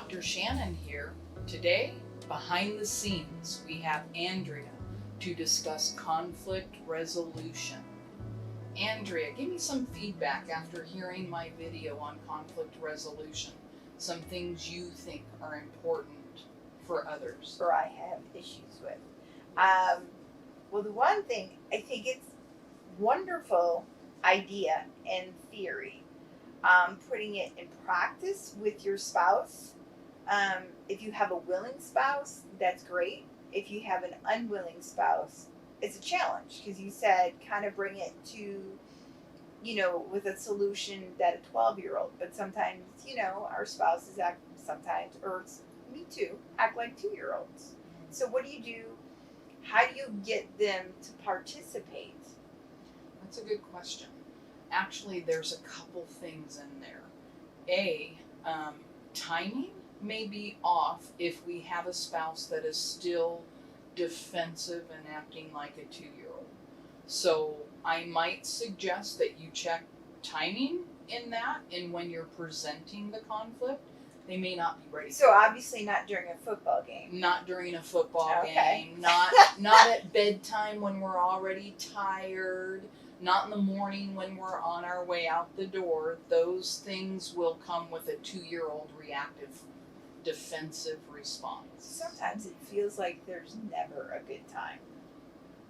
Dr. Shannon here. Today, behind the scenes, we have Andrea to discuss conflict resolution. Andrea, give me some feedback after hearing my video on conflict resolution. Some things you think are important for others. Or I have issues with. Well, the one thing, I think it's wonderful idea and theory. Putting it in practice with your spouse. If you have a willing spouse, that's great. If you have an unwilling spouse, it's a challenge because you said kind of bring it to, with a solution that a 12-year-old, but sometimes, our spouses act sometimes, or me too, act like 2-year-olds. So what do you do? How do you get them to participate? That's a good question. Actually, there's a couple things in there. Timing may be off if we have a spouse that is still defensive and acting like a 2-year-old. So I might suggest that you check timing in that, and when you're presenting the conflict, they may not be ready. So obviously not during a football game. Not during a football Okay. game. Not at bedtime when we're already tired. Not in the morning when we're on our way out the door. Those things will come with a 2-year-old reactive, defensive response. Sometimes it feels like there's never a good time.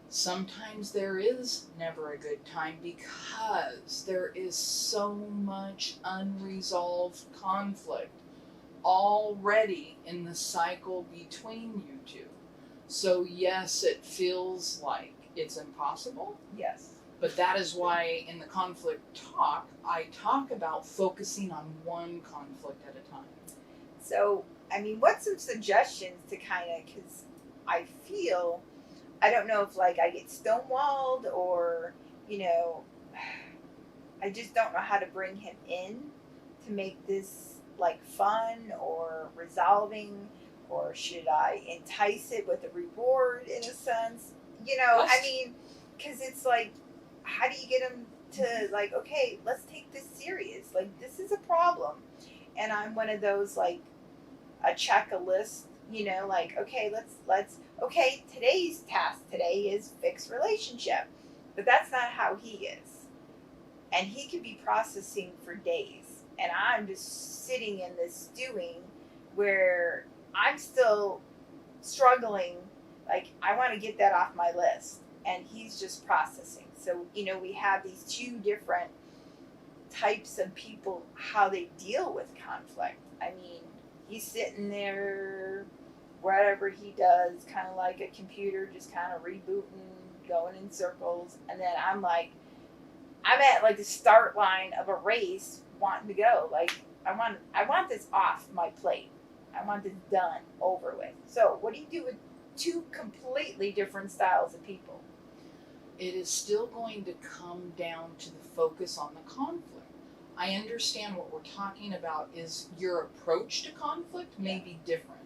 Sometimes there is never a good time because there is so much unresolved conflict already in the cycle between you two. So yes, it feels like it's impossible. Yes. But that is why in the conflict talk, I talk about focusing on one conflict at a time. So, what's some suggestions to because I feel, I don't know if I get stonewalled or, I just don't know how to bring him in to make this fun or resolving, or should I entice it with a reward in a sense? Because it's how do you get him to okay, let's take this serious. This is a problem. And I'm one of those a checklist, okay, okay, today's task today is fix relationship. But that's not how he is. And he could be processing for days. And I'm just sitting in this stewing where I'm still struggling. I want to get that off my list. And he's just processing. So, we have these two different types of people, how they deal with conflict. He's sitting there, whatever he does, kind of like a computer, just kind of rebooting, going in circles. And then I'm at the start line of a race, wanting to go. I want this off my plate. I want this done, over with. So what do you do with two completely different styles of people? It is still going to come down to the focus on the conflict. I understand what we're talking about is your approach to conflict may be different.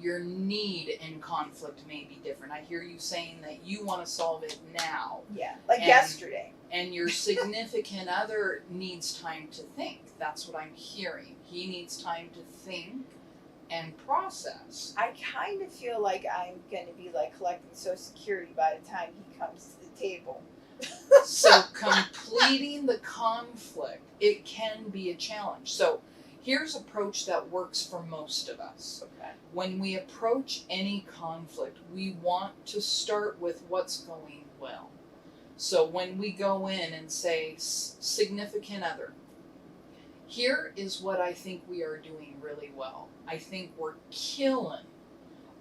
Your need in conflict may be different. I hear you saying that you want to solve it now. Yeah, yesterday. And your significant other needs time to think. That's what I'm hearing. He needs time to think and process. I kind of feel like I'm going to be collecting Social Security by the time he comes to the table. So completing the conflict, it can be a challenge. So here's an approach that works for most of us. Okay. When we approach any conflict, we want to start with what's going well. So when we go in and say, significant other, here is what I think we are doing really well. I think we're killing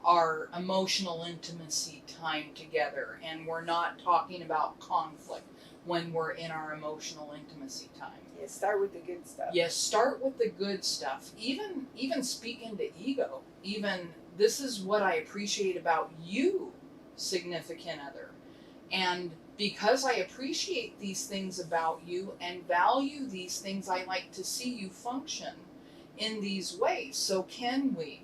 our emotional intimacy time together, and we're not talking about conflict when we're in our emotional intimacy time. Yeah, start with the good stuff. Yes, start with the good stuff. Even speaking to ego. Even this is what I appreciate about you, significant other. And because I appreciate these things about you and value these things, I like to see you function in these ways. So can we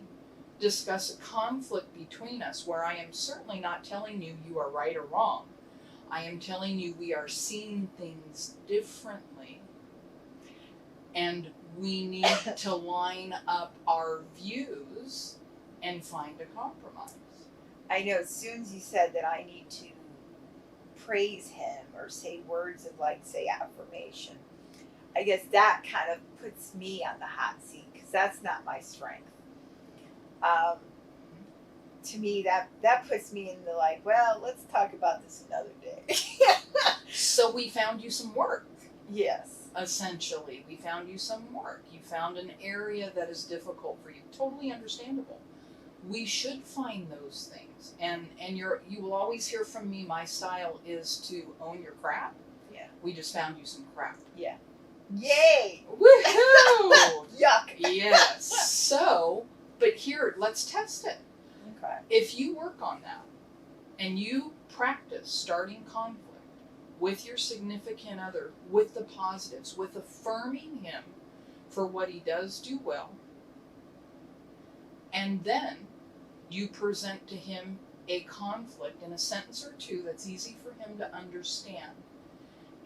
discuss a conflict between us where I am certainly not telling you you are right or wrong. I am telling you we are seeing things differently. And we need to line up our views and find a compromise. I know as soon as you said that I need to praise him or say words of like, say, affirmation, I guess that kind of puts me on the hot seat because that's not my strength. To me, that puts me in the like, well, let's talk about this another day. So we found you some work. Yes. Essentially, we found you some work. You found an area that is difficult for you. Totally understandable. We should find those things, and you will always hear from me. My style is to own your crap. Yeah. We just found you some crap. Yeah. Yay! Woohoo! Yuck. Yes. So, but here, let's test it. Okay. If you work on that, and you practice starting conflict with your significant other, with the positives, with affirming him for what he does do well, and then you present to him a conflict in a sentence or two that's easy for him to understand,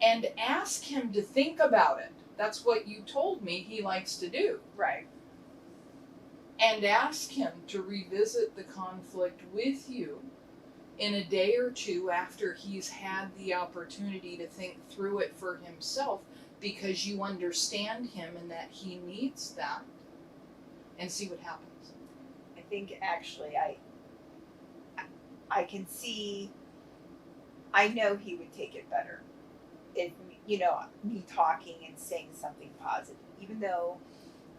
and ask him to think about it. That's what you told me he likes to do. Right. And ask him to revisit the conflict with you in a day or two after he's had the opportunity to think through it for himself, because you understand him and that he needs that, and see what happens. I think actually I can see, I know he would take it better if, me talking and saying something positive, even though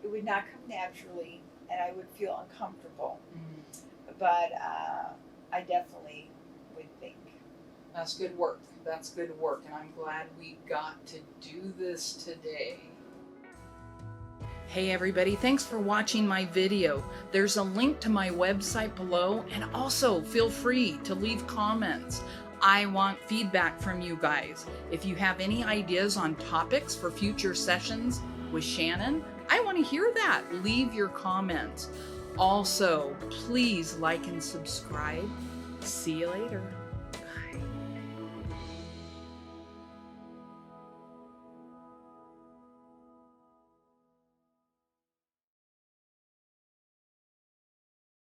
it would not come naturally and I would feel uncomfortable. But I definitely would think. That's good work. That's good work, and I'm glad we got to do this today. Hey everybody, thanks for watching my video. There's a link to my website below, and also feel free to leave comments. I want feedback from you guys. If you have any ideas on topics for future sessions with Shannon, I want to hear that. Leave your comments. Also, please like and subscribe. See you later.